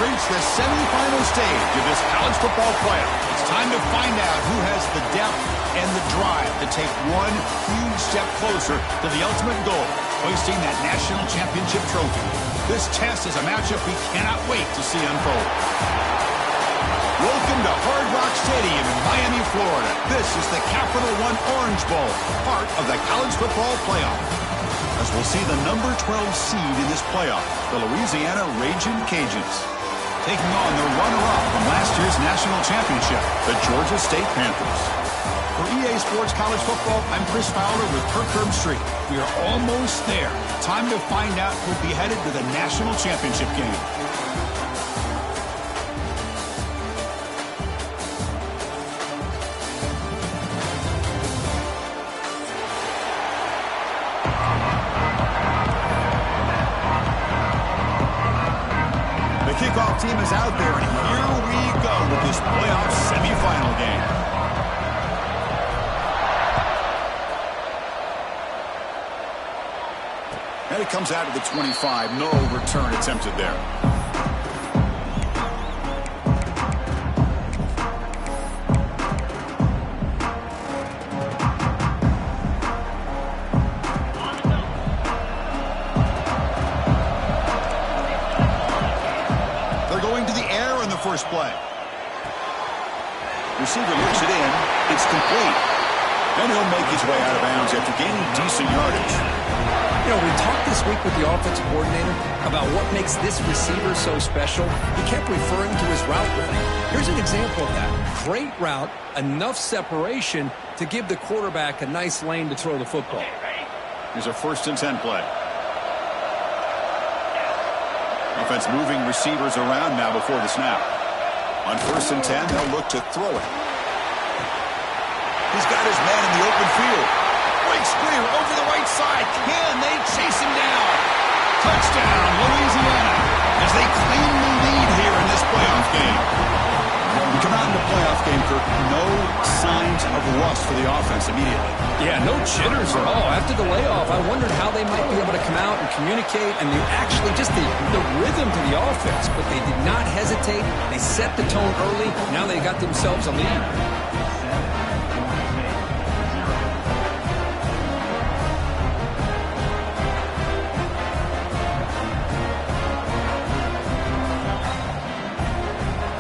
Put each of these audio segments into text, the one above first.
reached the semifinal stage of this college football playoff. It's time to find out who has the depth and the drive to take one huge step closer to the ultimate goal, hoisting that national championship trophy. This test is a matchup we cannot wait to see unfold. Welcome to Hard Rock Stadium in Miami, Florida. This is the Capital One Orange Bowl, part of the college football playoff. As we'll see the number 12 seed in this playoff, the Louisiana Ragin' Cajuns, taking on the runner-up from last year's national championship, the Georgia State Panthers. For EA Sports College Football, I'm Chris Fowler with Kirk Herbstreit. We are almost there. Time to find out who'll be headed to the national championship game. Kickoff team is out there, and here we go with this playoff semifinal game. And it comes out to the 25. No return attempted there. First play. Receiver looks it in. It's complete. And he'll make his way out of bounds after gaining decent yardage. You know, we talked this week with the offensive coordinator about what makes this receiver so special. He kept referring to his route running. Here's an example of that. Great route, enough separation to give the quarterback a nice lane to throw the football. Here's a 1st and 10 play. Offense moving receivers around now before the snap. On 1st and 10, they'll look to throw it. He's got his man in the open field. Breaks clear over the right side. Can they chase him down? Touchdown, Louisiana, as they claim the lead here in this playoff game. We come out in the playoff game, Kirk, no signs of rust for the offense immediately. Yeah, no jitters at all. After the layoff, I wondered how they might be able to come out and communicate and actually just the rhythm to the offense. But they did not hesitate. They set the tone early. Now they got themselves a lead.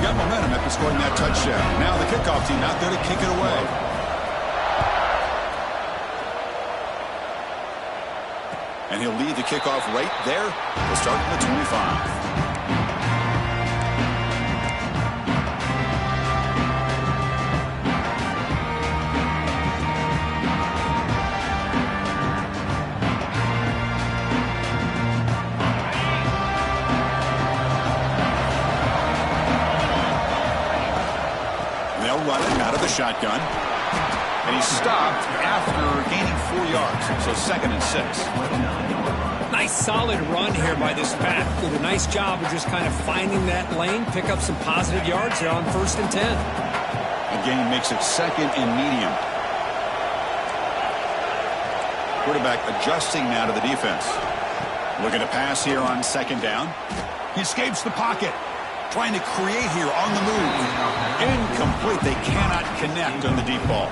Got momentum after scoring that touchdown. Now the kickoff team out there to kick it away. And he'll lead the kickoff right there. We'll start from the 25. Running out of the shotgun. And he's stopped after gaining 4 yards. So 2nd and 6. Nice solid run here by this pack. Did a nice job of just kind of finding that lane, pick up some positive yards there on 1st and 10. Again, makes it 2nd and medium. Quarterback adjusting now to the defense. Looking to pass here on 2nd down. He escapes the pocket. Trying to create here on the move. Incomplete. They cannot connect on the deep ball.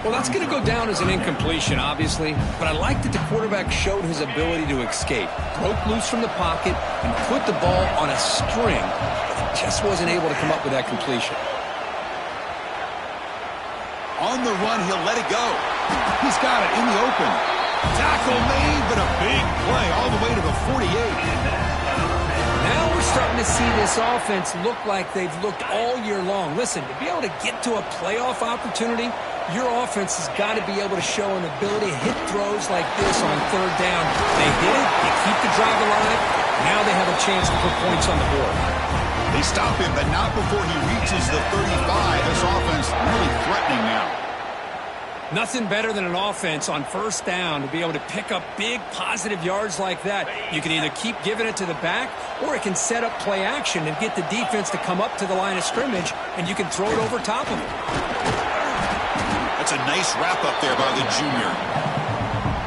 Well, that's going to go down as an incompletion, obviously. But I like that the quarterback showed his ability to escape. Broke loose from the pocket and put the ball on a string. But he just wasn't able to come up with that completion. On the run, he'll let it go. He's got it in the open. Tackle made, but a big play all the way to the 48. Now we're starting to see this offense look like they've looked all year long. Listen, to be able to get to a playoff opportunity, your offense has got to be able to show an ability to hit throws like this on 3rd down. They hit it, they keep the drive alive. Now they have a chance to put points on the board. They stop him, but not before he reaches the 35. This offense really threatening now. Nothing better than an offense on 1st down to be able to pick up big positive yards like that. You can either keep giving it to the back, or it can set up play action and get the defense to come up to the line of scrimmage, and you can throw it over top of it. That's a nice wrap up there by the junior.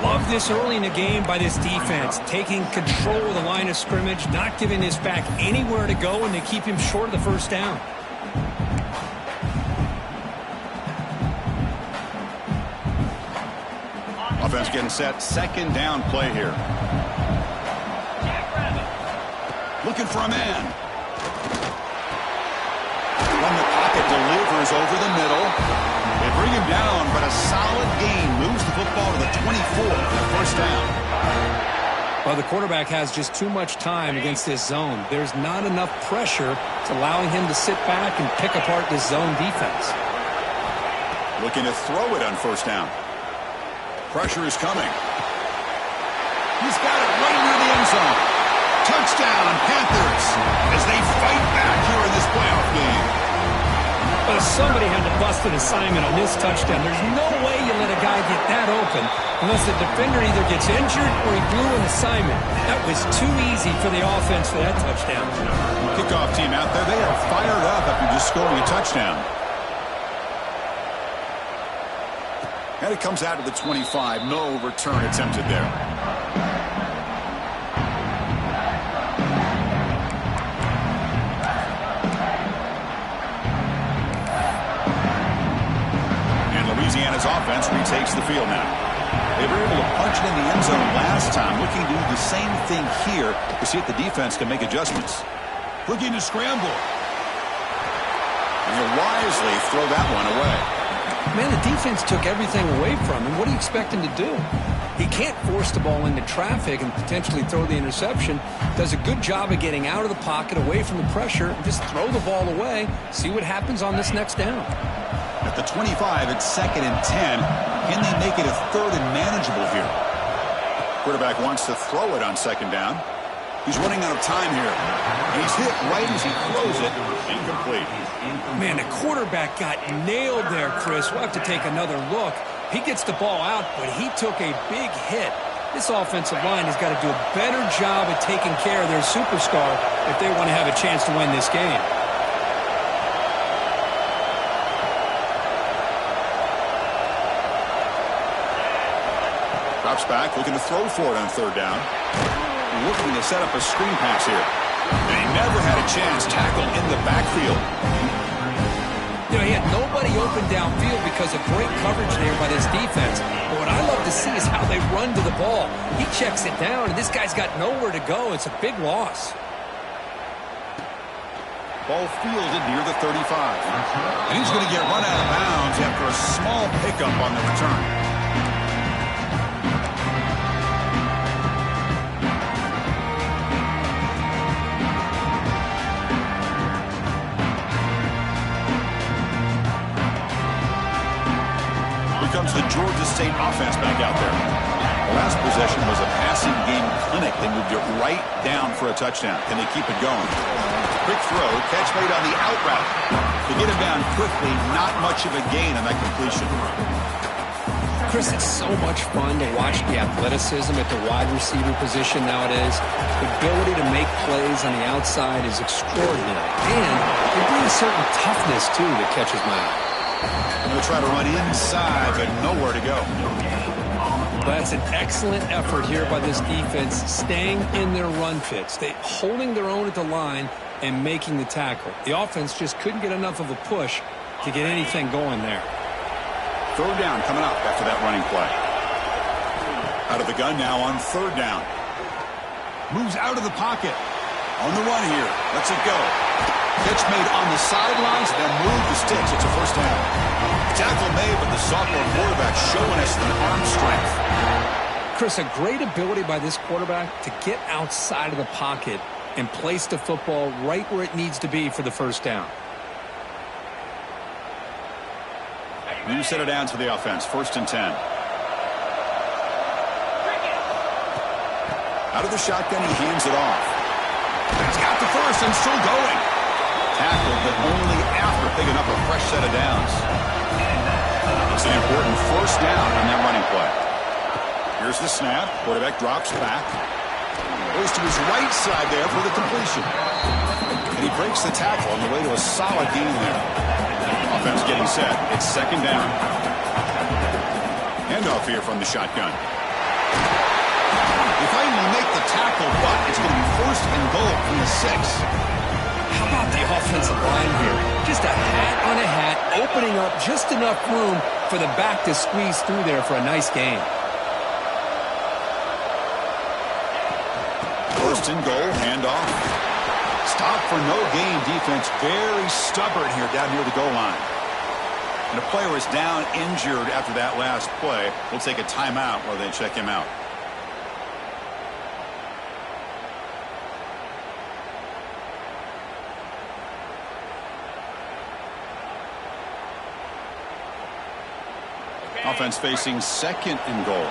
Love this early in the game by this defense, taking control of the line of scrimmage, not giving this back anywhere to go, and they keep him short of the first down. Offense getting set. Second down play here. Looking for a man. From the pocket, delivers over the middle. They bring him down, but a solid gain moves the football to the 24 and a first down. Well, the quarterback has just too much time against this zone. There's not enough pressure to allowing him to sit back and pick apart this zone defense. Looking to throw it on first down. Pressure is coming. He's got it right near the end zone. Touchdown, Panthers, as they fight back here in this playoff game. But somebody had to bust an assignment on this touchdown. There's no way you let a guy get that open unless the defender either gets injured or he blew an assignment. That was too easy for the offense for that touchdown. Kickoff team out there, they are fired up after just scoring a touchdown. And it comes out to the 25. No return attempted there. And Louisiana's offense retakes the field now. They were able to punch it in the end zone last time. Looking to do the same thing here to see if the defense can make adjustments. Looking to scramble. And he'll wisely throw that one away. Man, the defense took everything away from him. What do you expect him to do? He can't force the ball into traffic and potentially throw the interception. Does a good job of getting out of the pocket, away from the pressure, and just throw the ball away. See what happens on this next down. At the 25, it's 2nd and 10. Can they make it a 3rd and manageable here? Quarterback wants to throw it on 2nd down. He's running out of time here. And he's hit right as he throws it. Incomplete. Man, the quarterback got nailed there, Chris. We'll have to take another look. He gets the ball out, but he took a big hit. This offensive line has got to do a better job of taking care of their superstar if they want to have a chance to win this game. Drops back, looking to throw for it on 3rd down. Looking to set up a screen pass here. And he never had a chance. Tackle in the backfield. You know, he had nobody open downfield because of great coverage there by this defense. But what I love to see is how they run to the ball. He checks it down, and this guy's got nowhere to go. It's a big loss. Ball fielded near the 35. And he's going to get run out of bounds after a small pickup on the return. Comes the Georgia State offense back out there. The last possession was a passing game clinic. They moved it right down for a touchdown. Can they keep it going? Quick throw, catch made on the out route. To get him down quickly, not much of a gain on that completion. Chris, it's so much fun to watch the athleticism at the wide receiver position nowadays. The ability to make plays on the outside is extraordinary. And they bring a certain toughness, too, that catches my eye. I'm going to try to run inside, but nowhere to go. That's an excellent effort here by this defense, staying in their run fits. They holding their own at the line and making the tackle. The offense just couldn't get enough of a push to get anything going there. 3rd down coming up after that running play. Out of the gun now on 3rd down. Moves out of the pocket. On the run here. Lets it go. Pitch made on the sidelines, then move the sticks. It's a first down. Tackle made, but the sophomore quarterback showing us the arm strength. Chris, a great ability by this quarterback to get outside of the pocket and place the football right where it needs to be for the first down. You set it down to the offense. 1st and 10. Out of the shotgun, he hands it off. He's got the first and still going. Tackled, but only after picking up a fresh set of downs. It's an important first down on that running play. Here's the snap. Quarterback drops back. Goes to his right side there for the completion. And he breaks the tackle on the way to a solid gain there. Offense getting set. It's 2nd down. Handoff here from the shotgun. tackle, but it's going to be first and goal from the 6. How about the offensive line here? Just a hat on a hat, opening up just enough room for the back to squeeze through there for a nice gain. First and goal, handoff. Stop for no gain. Defense very stubborn here down near the goal line. And a player is down injured after that last play. We'll take a timeout while they check him out. Offense facing second and goal.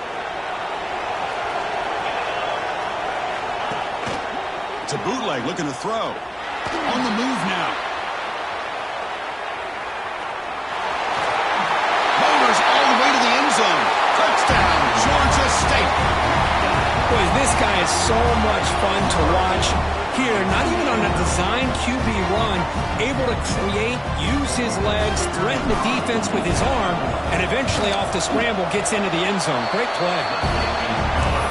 It's a bootleg looking to throw. On the move now. Bowlers all the way to the end zone. Touchdown, Georgia State. Boy, this guy is so much fun to watch. Here, not even on a design QB run, able to create, use his legs, threaten the defense with his arm, and eventually off the scramble gets into the end zone. Great play.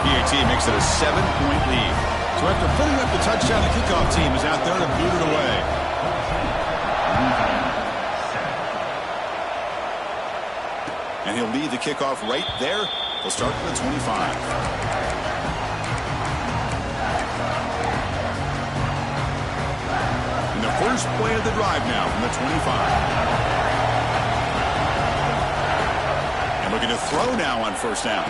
PAT makes it a 7-point lead. So after putting up the touchdown, the kickoff team is out there to boot it away. And he'll lead the kickoff right there. They'll start at the 25. And the first play of the drive now from the 25. And looking to throw now on first down.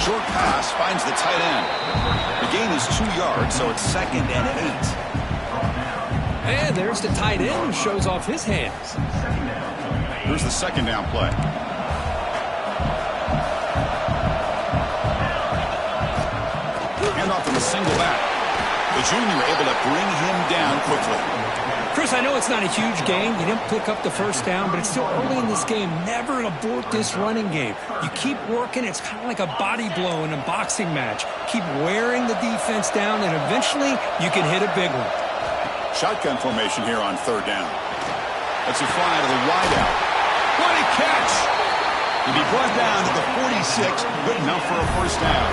Short pass finds the tight end. The gain is 2 yards, so it's 2nd and 8. And there's the tight end who shows off his hands. Here's the 2nd down play. Hand off to the single back. The junior able to bring him down quickly. Chris, I know it's not a huge gain. You didn't pick up the first down, but it's still early in this game. Never abort this running game. You keep working. It's kind of like a body blow in a boxing match. Keep wearing the defense down, and eventually you can hit a big one. Shotgun formation here on 3rd down. Let's a fly to the wideout. What a catch! He'll be brought down to the 46. Good enough for a first down.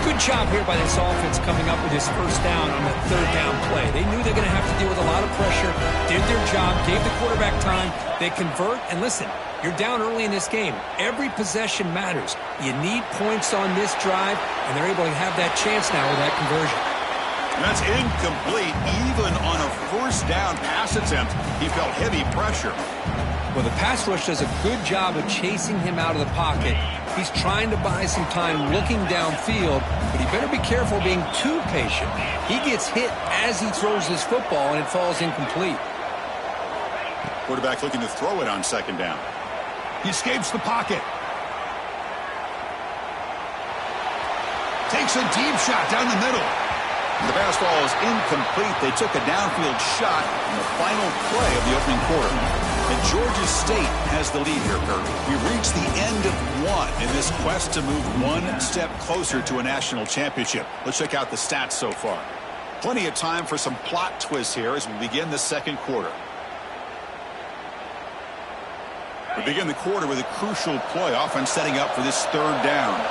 Good job here by this offense coming up with his first down on that 3rd down play. They knew they're going to have to deal with a lot of pressure, did their job, gave the quarterback time. They convert, and listen, you're down early in this game. Every possession matters. You need points on this drive, and they're able to have that chance now with that conversion. That's incomplete. Even on a first down pass attempt, he felt heavy pressure. Well, the pass rush does a good job of chasing him out of the pocket. He's trying to buy some time looking downfield, but he better be careful being too patient. He gets hit as he throws his football, and it falls incomplete. Quarterback looking to throw it on 2nd down. He escapes the pocket. Takes a deep shot down the middle. The pass ball is incomplete. They took a downfield shot in the final play of the opening quarter. And Georgia State has the lead here, Kurt. We've reached the end of one in this quest to move one step closer to a national championship. Let's check out the stats so far. Plenty of time for some plot twists here as we begin the 2nd quarter. We begin the quarter with a crucial play, offense setting up for this 3rd down.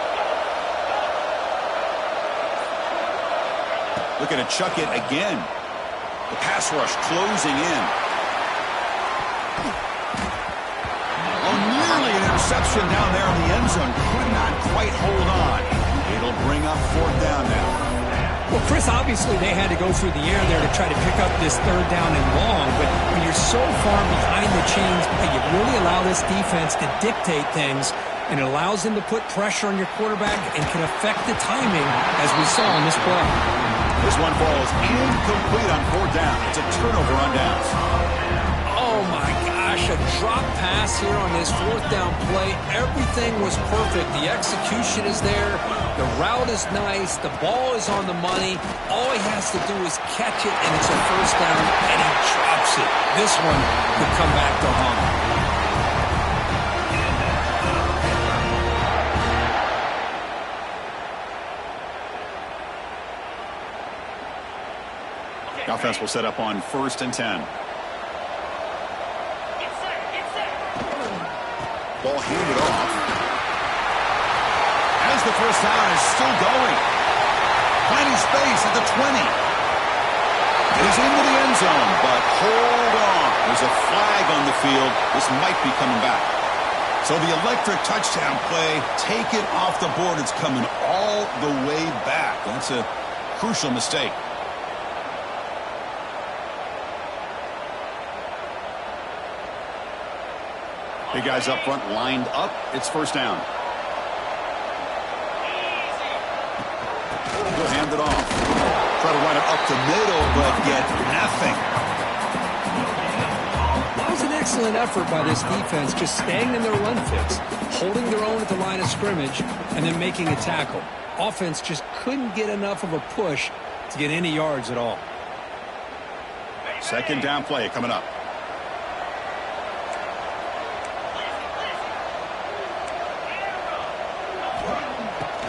Looking to chuck it again. The pass rush closing in. Oh, nearly an interception down there in the end zone. Could not quite hold on. It'll bring up 4th down now. Well, Chris, obviously they had to go through the air there to try to pick up this 3rd down and long, but when you're so far behind the chains, you really allow this defense to dictate things, and it allows them to put pressure on your quarterback and can affect the timing, as we saw in this play. This one falls incomplete on 4th down. It's a turnover on downs. Oh, my gosh, a drop pass here on this 4th down play. Everything was perfect. The execution is there. The route is nice. The ball is on the money. All he has to do is catch it, and it's a first down, and he drops it. This one could come back to haunt. The offense will set up on 1st and 10. Ball handed off. As the first down is still going. Finding space at the 20. It is into the end zone, but hold on. There's a flag on the field. This might be coming back. So the electric touchdown play, take it off the board. It's coming all the way back. That's a crucial mistake. Big guys up front lined up. It's first down. He'll hand it off. Try to run it up the middle, but get nothing. That was an excellent effort by this defense, just staying in their run fix, holding their own at the line of scrimmage, and then making a tackle. Offense just couldn't get enough of a push to get any yards at all. Second down play coming up.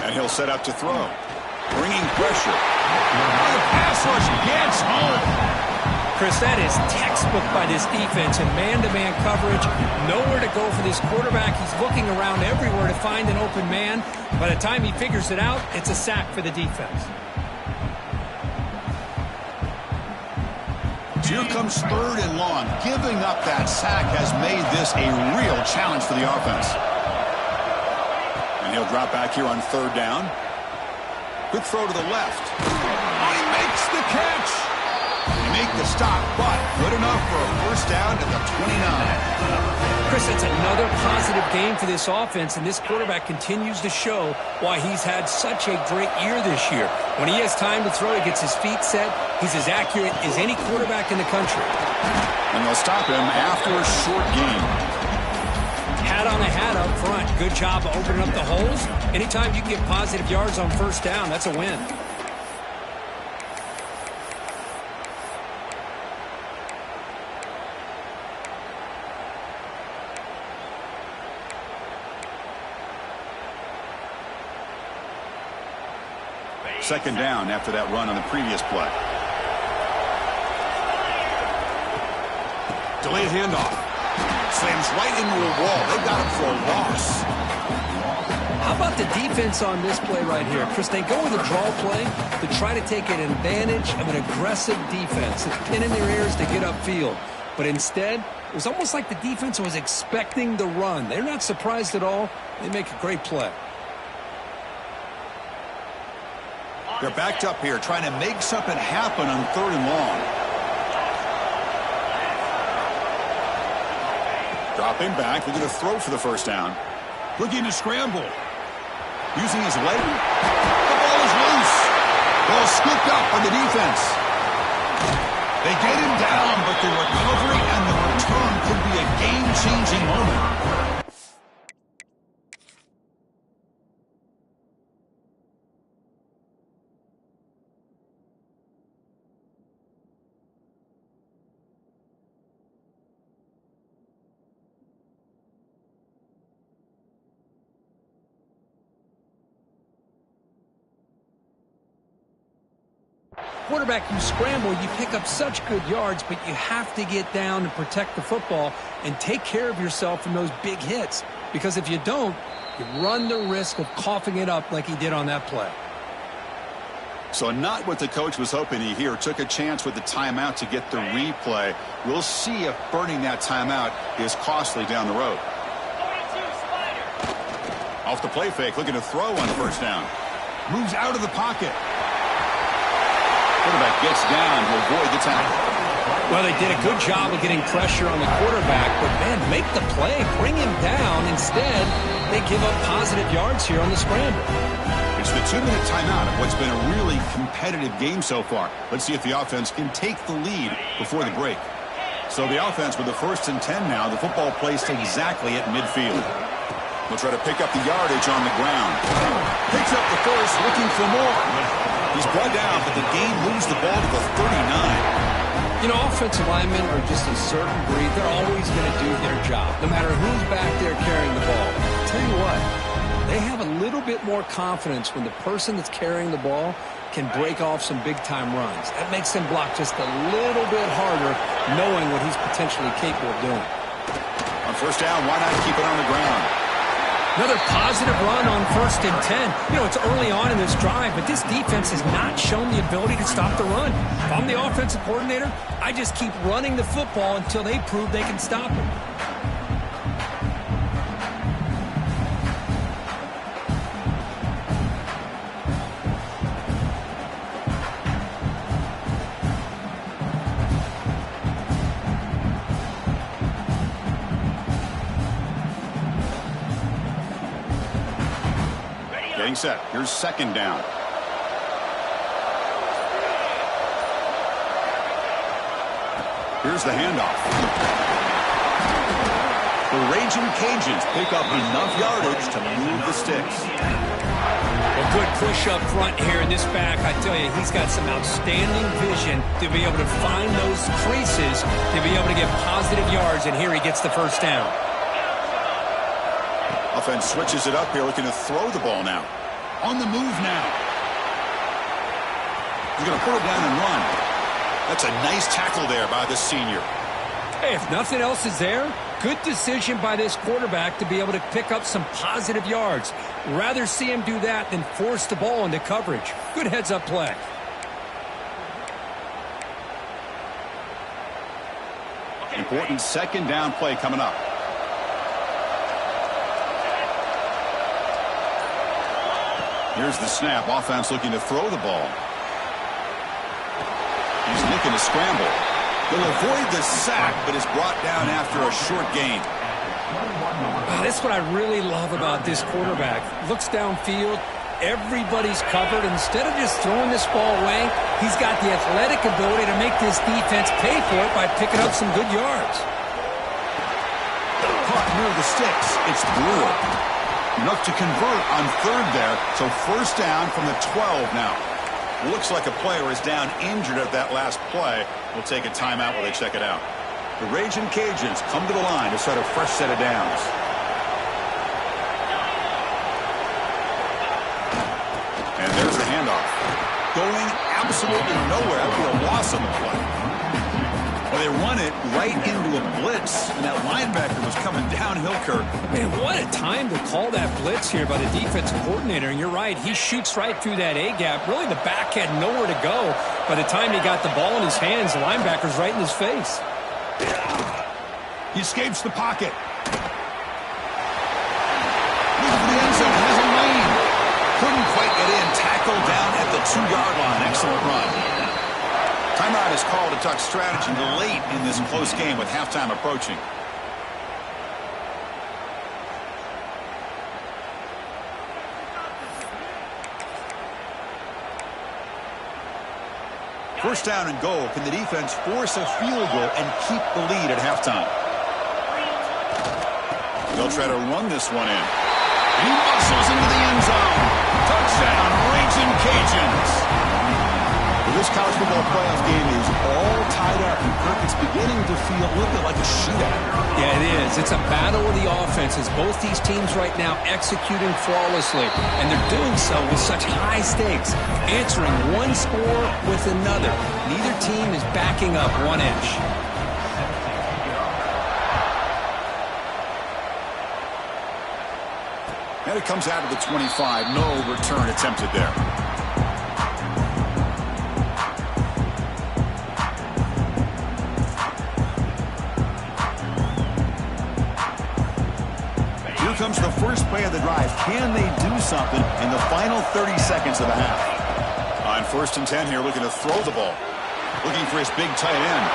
And he'll set up to throw. Bringing pressure. The pass rush gets home. Chris, that is textbook by this defense in man-to-man coverage. Nowhere to go for this quarterback. He's looking around everywhere to find an open man. By the time he figures it out, it's a sack for the defense. Here comes third and long. Giving up that sack has made this a real challenge for the offense. And he'll drop back here on third down. Quick throw to the left. Oh, he makes the catch. They make the stop, but good enough for a first down at the 29. Chris, that's another positive game for this offense, and this quarterback continues to show why he's had such a great year this year. When he has time to throw, he gets his feet set. He's as accurate as any quarterback in the country. And they'll stop him after a short game. Hat on the hat up front. Good job of opening up the holes. Anytime you get positive yards on first down, that's a win. Second down after that run on the previous play. Delayed handoff. Slams right into a wall. They got him for a loss. How about the defense on this play right here? Chris, they go with a draw play to try to take an advantage of an aggressive defense. It's pin in their ears to get upfield. But instead, it was almost like the defense was expecting the run. They're not surprised at all. They make a great play. They're backed up here trying to make something happen on third and long. Dropping back, looking to throw for the first down. Looking to scramble. Using his leg. The ball is loose. Ball scooped up on the defense. They get him down, but the recovery and the return could be a game-changing moment. Quarterback, you scramble, you pick up such good yards, but you have to get down and protect the football and take care of yourself from those big hits. Because if you don't, you run the risk of coughing it up like he did on that play. So not what the coach was hoping to hear. Took a chance with the timeout to get the replay. We'll see if burning that timeout is costly down the road. Off the play fake, looking to throw on first down. Moves out of the pocket. Quarterback gets down to avoid the tackle. Well, they did a good job of getting pressure on the quarterback, but, man, make the play. Bring him down. Instead, they give up positive yards here on the scramble. It's the 2-minute timeout of what's been a really competitive game so far. Let's see if the offense can take the lead before the break. So the offense with the 1st and 10 now. The football placed exactly at midfield. They'll try to pick up the yardage on the ground. Picks up the first, looking for more. He's brought down, but the game moves the ball to the 39. You know, offensive linemen are just a certain breed. They're always going to do their job, no matter who's back there carrying the ball. I'll tell you what, they have a little bit more confidence when the person that's carrying the ball can break off some big-time runs. That makes them block just a little bit harder, knowing what he's potentially capable of doing. On first down, why not keep it on the ground? Another positive run on 1st and 10. You know, it's early on in this drive, but this defense has not shown the ability to stop the run. If I'm the offensive coordinator, I just keep running the football until they prove they can stop it. Getting set. Here's 2nd down. Here's the handoff. The Raging Cajuns pick up enough yardage to move the sticks. A good push up front here in this back. I tell you, he's got some outstanding vision to be able to find those creases, to be able to get positive yards, and here he gets the 1st down. Offense switches it up here, looking to throw the ball now. On the move now. He's going to put it down and run. That's a nice tackle there by the senior. Hey, if nothing else is there, good decision by this quarterback to be able to pick up some positive yards. Rather see him do that than force the ball into coverage. Good heads-up play. Important 2nd down play coming up. Here's the snap. Offense looking to throw the ball. He's looking to scramble. He'll avoid the sack, but is brought down after a short gain. That's what I really love about this quarterback. Looks downfield. Everybody's covered. Instead of just throwing this ball away, he's got the athletic ability to make this defense pay for it by picking up some good yards. Caught near the sticks. It's Brewer. Enough to convert on 3rd there, so 1st down from the 12 now. Looks like a player is down injured at that last play. We'll take a timeout while they check it out. The Raging Cajuns come to the line to set a fresh set of downs. And there's the handoff. Going absolutely nowhere. That would be a loss on the play. Well, they run it right into a blitz, and that linebacker was coming downhill, Kirk. Man, what a time to call that blitz here by the defensive coordinator. And you're right, he shoots right through that A-gap. Really, the back had nowhere to go. By the time he got the ball in his hands, the linebacker's right in his face. He escapes the pocket. Looking for the end zone, has a lane. Couldn't quite get in. Tackled down at the 2-yard line. Excellent run. Timeout is called to talk strategy late in this close game with halftime approaching. First down and goal. Can the defense force a field goal and keep the lead at halftime? They'll try to run this one in. He muscles into the end zone. Touchdown, Raging Cajuns. This college football playoff game is all tied up, and Kirk, it's beginning to feel a little bit like a shootout. Yeah, it is. It's a battle of the offenses. Both these teams right now executing flawlessly, and they're doing so with such high stakes, answering one score with another. Neither team is backing up 1 inch. And it comes out of the 25. No return attempted there. Comes the first play of the drive. Can they do something in the final 30 seconds of the half? On 1st and 10 here, looking to throw the ball. Looking for his big tight end.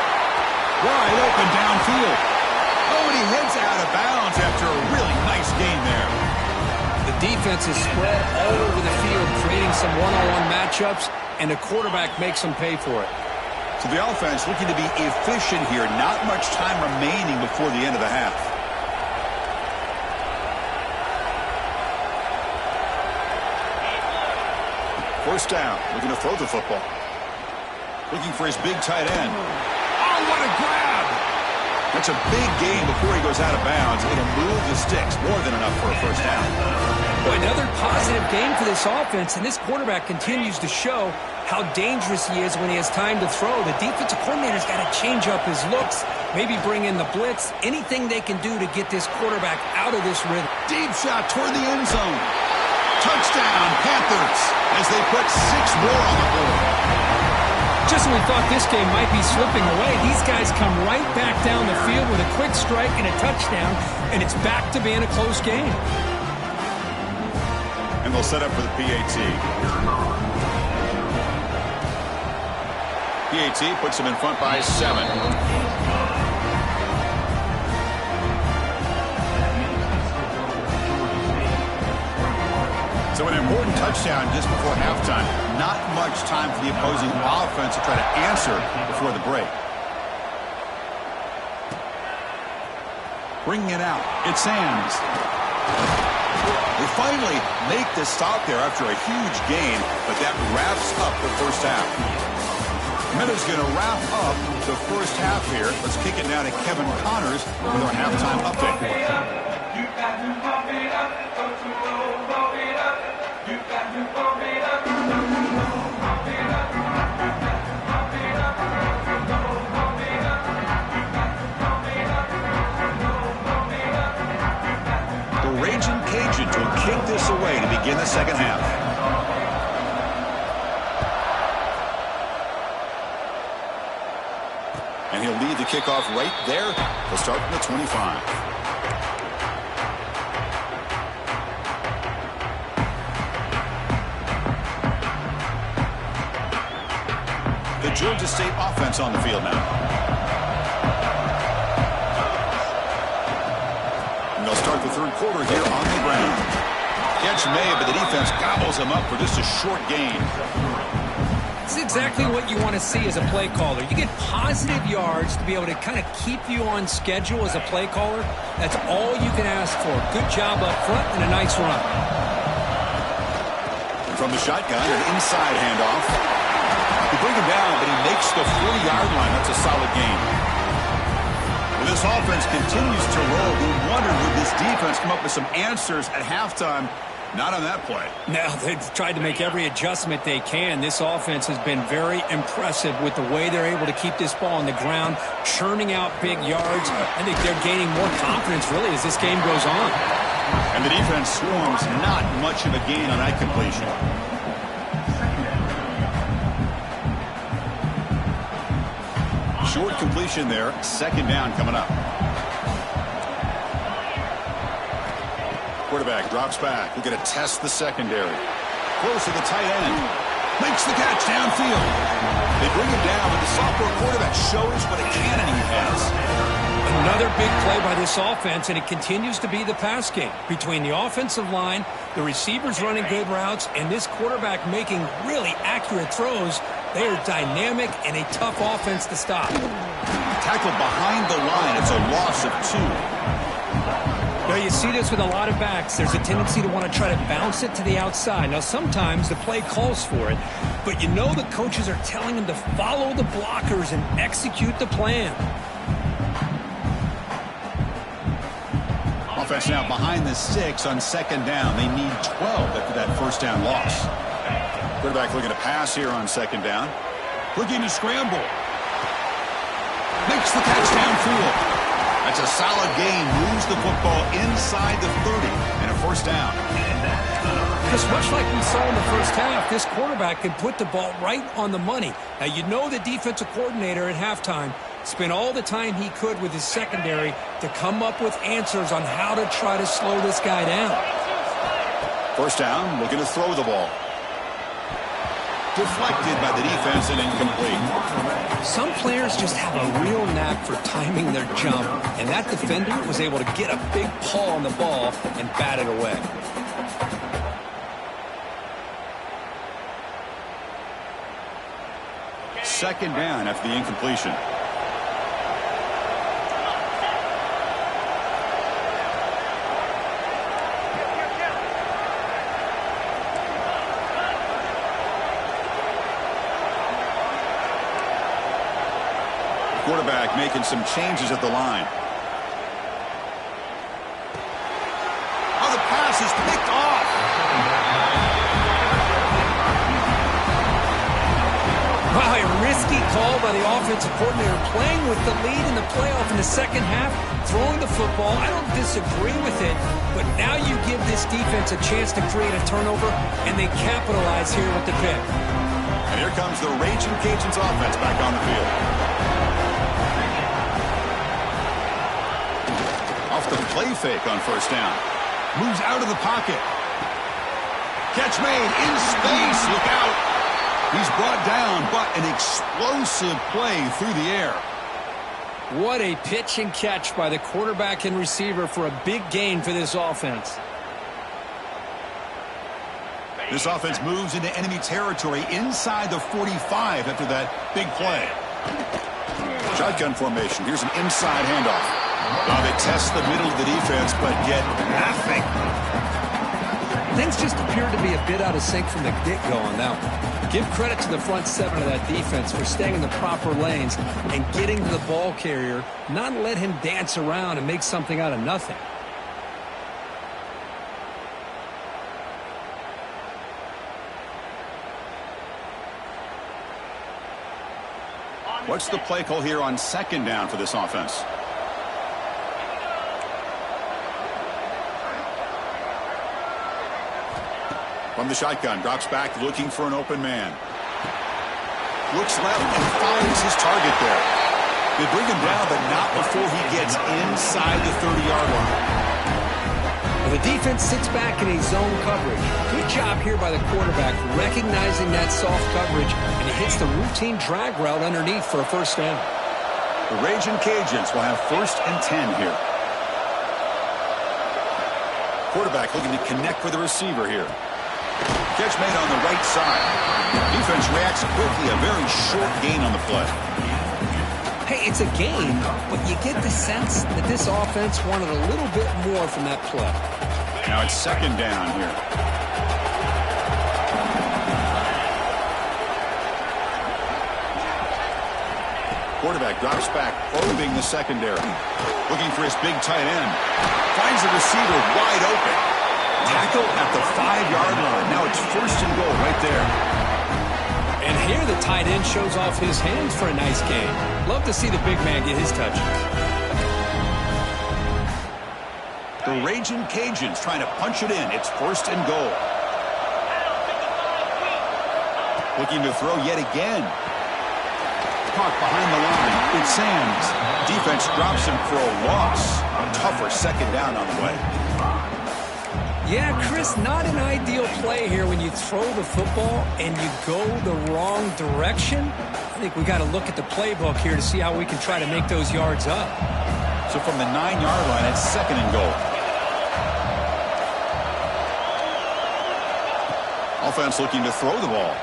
Wide open downfield. Oh, and he heads out of bounds after a really nice gain there. The defense is spread all over the field, creating some one-on-one matchups, and the quarterback makes them pay for it. So the offense looking to be efficient here. Not much time remaining before the end of the half. First down, looking to throw the football. Looking for his big tight end. Oh, what a grab! That's a big gain before he goes out of bounds. It'll move the sticks, more than enough for a first down. Boy, another positive game for this offense, and this quarterback continues to show how dangerous he is when he has time to throw. The defensive coordinator's got to change up his looks, maybe bring in the blitz, anything they can do to get this quarterback out of this rhythm. Deep shot toward the end zone. Touchdown, Panthers, as they put 6 more on the board. Just when we thought this game might be slipping away, these guys come right back down the field with a quick strike and a touchdown, and it's back to being a close game. And they'll set up for the PAT. PAT puts them in front by 7. So an important touchdown just before halftime. Not much time for the opposing offense to try to answer before the break. Bringing it out. It's Sands. They finally make the stop there after a huge gain, but that wraps up the first half. Meta's going to wrap up the first half here. Let's kick it down to Kevin Connors with our halftime update. The Raging Cajuns will kick this away to begin the second half. And he'll lead the kickoff right there. He'll start from the 25. The Georgia State offense on the field now. And they'll start the third quarter here on the ground. Catch made, but the defense gobbles him up for just a short gain. It's exactly what you want to see as a play caller. You get positive yards to be able to kind of keep you on schedule as a play caller. That's all you can ask for. Good job up front and a nice run. From the shotgun, an inside handoff. They bring him down, but he makes the 40-yard line. That's a solid gain. Well, this offense continues to roll. We wondered, would this defense come up with some answers at halftime? Not on that play. No, they've tried to make every adjustment they can. This offense has been very impressive with the way they're able to keep this ball on the ground, churning out big yards. I think they're gaining more confidence, really, as this game goes on. And the defense swarms, not much of a gain on that completion. Short completion there, second down coming up. Quarterback drops back. We're going to test the secondary. Close to the tight end. Makes the catch downfield. They bring him down, but the sophomore quarterback shows what a cannon he has. Another big play by this offense, and it continues to be the pass game. Between the offensive line, the receivers running good routes, and this quarterback making really accurate throws, they are dynamic and a tough offense to stop. Tackled behind the line. It's a loss of 2. Now, you see this with a lot of backs. There's a tendency to want to try to bounce it to the outside. Now, sometimes the play calls for it, but you know the coaches are telling them to follow the blockers and execute the plan. Offense now behind the 6 on second down. They need 12 after that first down loss. Quarterback looking to pass here on second down. Looking to scramble. Makes the catch downfield. That's a solid gain. Moves the football inside the 30 and a first down. Because much like we saw in the first half, this quarterback can put the ball right on the money. Now, you know the defensive coordinator at halftime spent all the time he could with his secondary to come up with answers on how to try to slow this guy down. First down, looking to throw the ball. Deflected by the defense and incomplete. Some players just have a real knack for timing their jump, and that defender was able to get a big paw on the ball and bat it away. Second down after the incompletion. quarterback making some changes at the line. Oh, the pass is picked off. Wow, a risky call by the offensive coordinator, playing with the lead in the playoff in the second half, throwing the football. I don't disagree with it, but now you give this defense a chance to create a turnover, and they capitalize here with the pick. And here comes the Raging Cajuns offense back on the field. Off the play fake on first down. Moves out of the pocket. Catch made in space. Look out. He's brought down, but an explosive play through the air. What a pitch and catch by the quarterback and receiver for a big gain for this offense. This offense moves into enemy territory inside the 45 after that big play. Shotgun formation. Here's an inside handoff. They test the middle of the defense, but get nothing. Things just appeared to be a bit out of sync from the get-go on that one. Give credit to the front seven of that defense for staying in the proper lanes and getting to the ball carrier, not let him dance around and make something out of nothing. What's the play call here on second down for this offense? From the shotgun, drops back looking for an open man. Looks left and finds his target there. They bring him down, but not before he gets inside the 30-yard line. Well, the defense sits back in a zone coverage. Good job here by the quarterback, recognizing that soft coverage, and he hits the routine drag route underneath for a first down. The Raging Cajuns will have 1st and 10 here. Quarterback looking to connect with the receiver here. Catch made on the right side. Defense reacts quickly. A very short gain on the play. Hey, it's a gain, but you get the sense that this offense wanted a little bit more from that play. Now it's second down here. Quarterback drops back, probing the secondary. Looking for his big tight end. Finds the receiver wide open. Tackle at the 5-yard line. Now it's 1st and goal right there. And here the tight end shows off his hands for a nice game. Love to see the big man get his touches. The Raging Cajuns trying to punch it in. It's 1st and goal. Looking to throw yet again. Caught behind the line. It's Sands. Defense drops him for a loss. A tougher second down on the way. Yeah, Chris, not an ideal play here when you throw the football and you go the wrong direction. I think we got to look at the playbook here to see how we can try to make those yards up. So from the 9-yard line, it's 2nd and goal. Offense looking to throw the ball.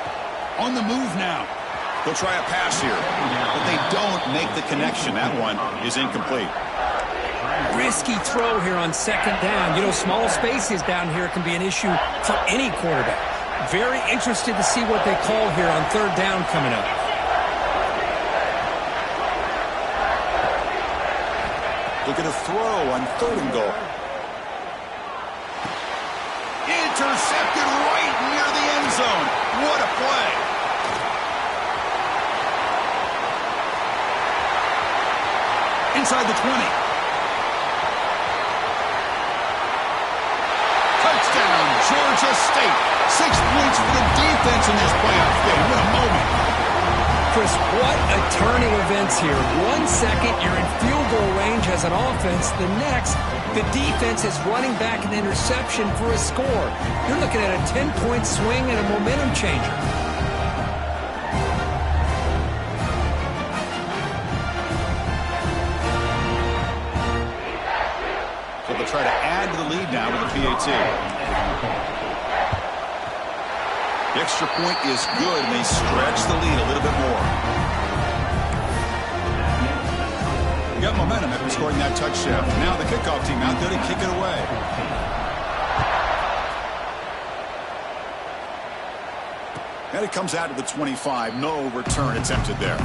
On the move now. They'll try a pass here, but they don't make the connection. That one is incomplete. Risky throw here on second down. You know, small spaces down here can be an issue for any quarterback. Very interested to see what they call here on 3rd down coming up. Look at a throw on 3rd and goal. Intercepted right near the end zone. What a play. Inside the 20. Touchdown, Georgia State. 6 points for the defense in this playoff game. What a moment. Chris, what a turning events here. 1 second, you're in field goal range as an offense. The next, the defense is running back an interception for a score. You're looking at a 10-point swing and a momentum changer. So they'll try to add to the lead now with the PAT. The extra point is good, and they stretch the lead a little bit more. Got momentum after scoring that touchdown. Now the kickoff team out there to kick it away. And it comes out to the 25. No return attempted there.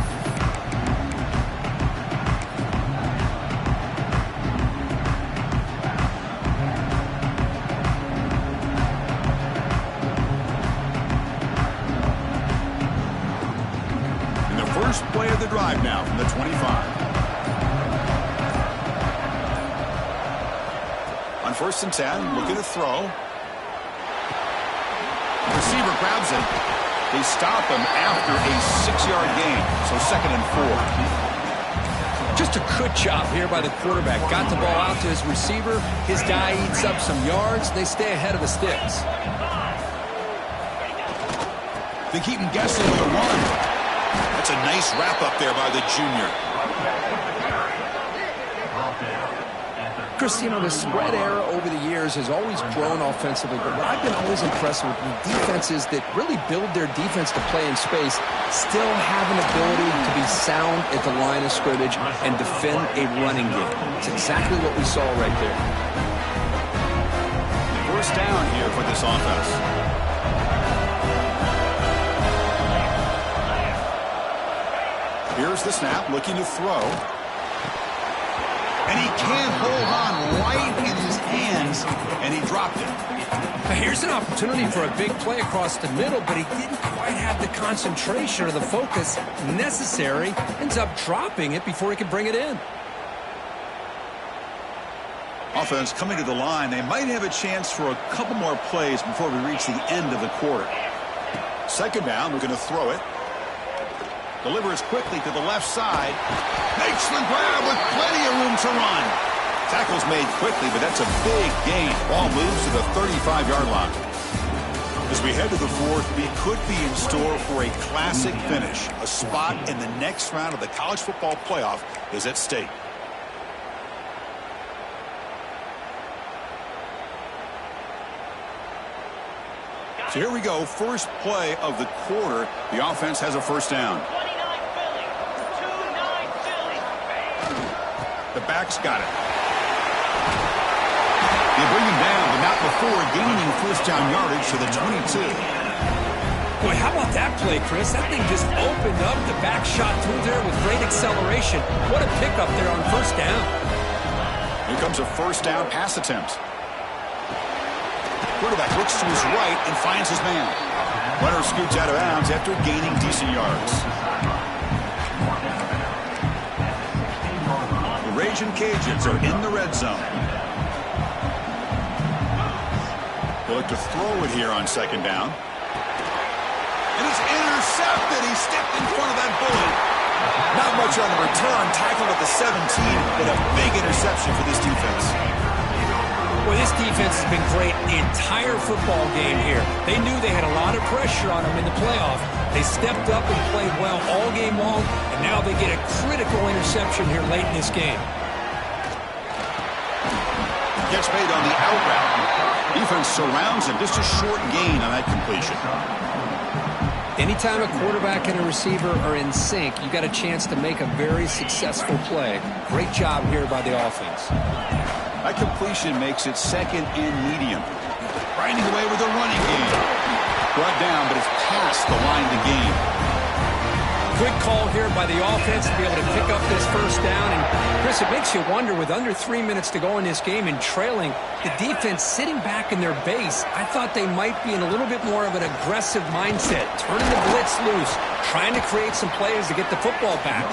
of the drive now from the 25. On 1st and 10, looking to throw. The receiver grabs it. They stop him after a 6-yard gain, so 2nd and 4. Just a good job here by the quarterback. Got the ball out to his receiver. His guy eats up some yards. They stay ahead of the sticks. They keep him guessing with a run. That's a nice wrap-up there by the junior. Chris, you know, the spread era over the years has always grown offensively, but what I've been always impressed with the defenses that really build their defense to play in space still have an ability to be sound at the line of scrimmage and defend a running game. It's exactly what we saw right there. 1st down here for this offense. Here's the snap, looking to throw. And he can't hold on right in his hands, and he dropped it. Now here's an opportunity for a big play across the middle, but he didn't quite have the concentration or the focus necessary. Ends up dropping it before he could bring it in. Offense coming to the line. They might have a chance for a couple more plays before we reach the end of the quarter. 2nd down, we're going to throw it. Delivers quickly to the left side. Makes the grab with plenty of room to run. Tackle's made quickly, but that's a big gain. Ball moves to the 35-yard line. As we head to the 4th, we could be in store for a classic finish. A spot in the next round of the college football playoff is at stake. So here we go. First play of the quarter. The offense has a 1st down. The back's got it. They bring him down, but not before gaining 1st down yardage to the 22. Boy, how about that play, Chris? That thing just opened up. The back shot through there with great acceleration. What a pickup there on 1st down. Here comes a 1st down pass attempt. Quarterback looks to his right and finds his man. Runner scoots out of bounds after gaining decent yards. The Raging Cajuns are in the red zone. They look to throw it here on 2nd down. And it's intercepted. He stepped in front of that bullet. Not much on the return. Tackled at the 17, but a big interception for this defense. Well, this defense has been great the entire football game here. They knew they had a lot of pressure on them in the playoff. They stepped up and played well all game long, and now they get a critical interception here late in this game. Gets made on the out route. Defense surrounds him. Just a short gain on that completion. Anytime a quarterback and a receiver are in sync, you got a chance to make a very successful play. Great job here by the offense. That completion makes it 2nd and medium. Grinding away with a running game. Brought down, but it's past the line to gain. Good call here by the offense to be able to pick up this 1st down. And, Chris, it makes you wonder, with under 3 minutes to go in this game and trailing, the defense sitting back in their base, I thought they might be in a little bit more of an aggressive mindset, turning the blitz loose, trying to create some plays to get the football back.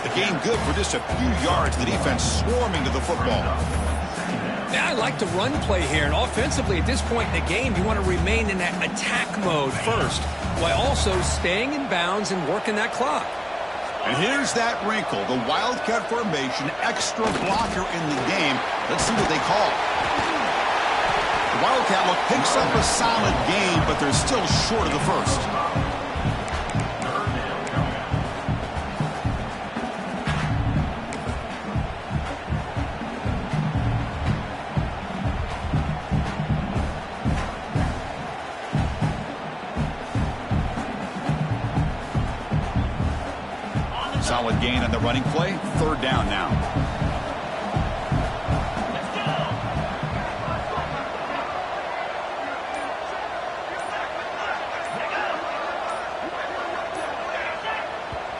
The game good for just a few yards. The defense swarming to the football. Yeah, I like the run play here, and offensively at this point in the game, you want to remain in that attack mode first, while also staying in bounds and working that clock. And here's that wrinkle, the Wildcat formation, extra blocker in the game. Let's see what they call. The Wildcat look picks up a solid game, but they're still short of the 1st. Solid gain on the running play. 3rd down now.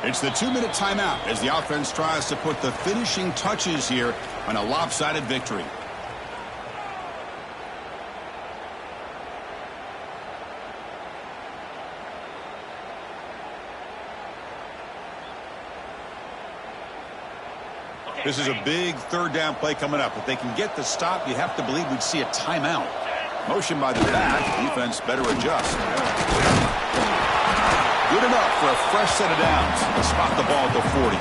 It's the 2-minute timeout as the offense tries to put the finishing touches here on a lopsided victory. This is a big third down play coming up. If they can get the stop, you have to believe we'd see a timeout. Motion by the back. Defense better adjust. Good enough for a fresh set of downs. They spot the ball at the 40.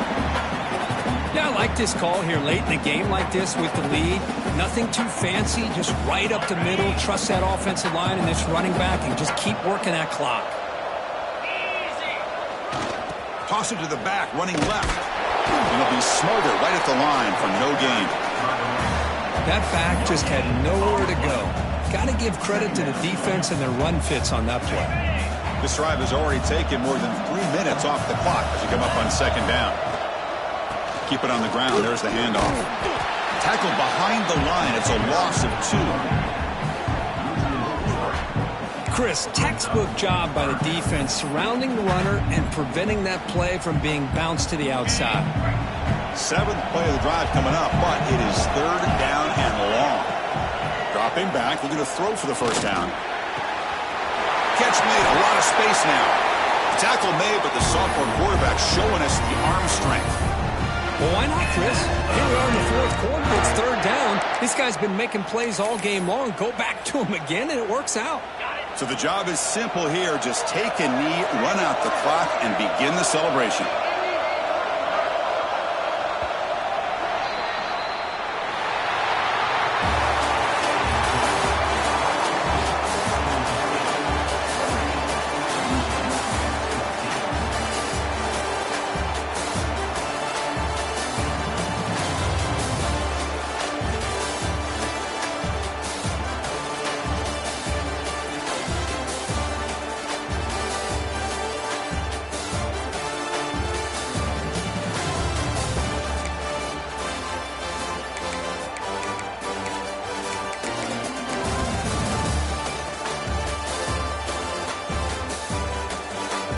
Yeah, I like this call here late in the game like this with the lead. Nothing too fancy, just right up the middle. Trust that offensive line and this running back and just keep working that clock. Toss it to the back, running left. And it'll be smothered right at the line for no gain. That back just had nowhere to go. Got to give credit to the defense and their run fits on that play. This drive has already taken more than 3 minutes off the clock as you come up on second down. Keep it on the ground. There's the handoff. Tackle behind the line. It's a loss of 2. Chris, textbook job by the defense surrounding the runner and preventing that play from being bounced to the outside. 7th play of the drive coming up, but it is third down and long. Dropping back, looking to throw for the first down. Catch made, a lot of space now. Tackle made, but the sophomore quarterback showing us the arm strength. Well, why not, Chris? Here we are in the fourth quarter. It's third down. This guy's been making plays all game long. Go back to him again, and it works out. So the job is simple here. Just take a knee, run out the clock, and begin the celebration.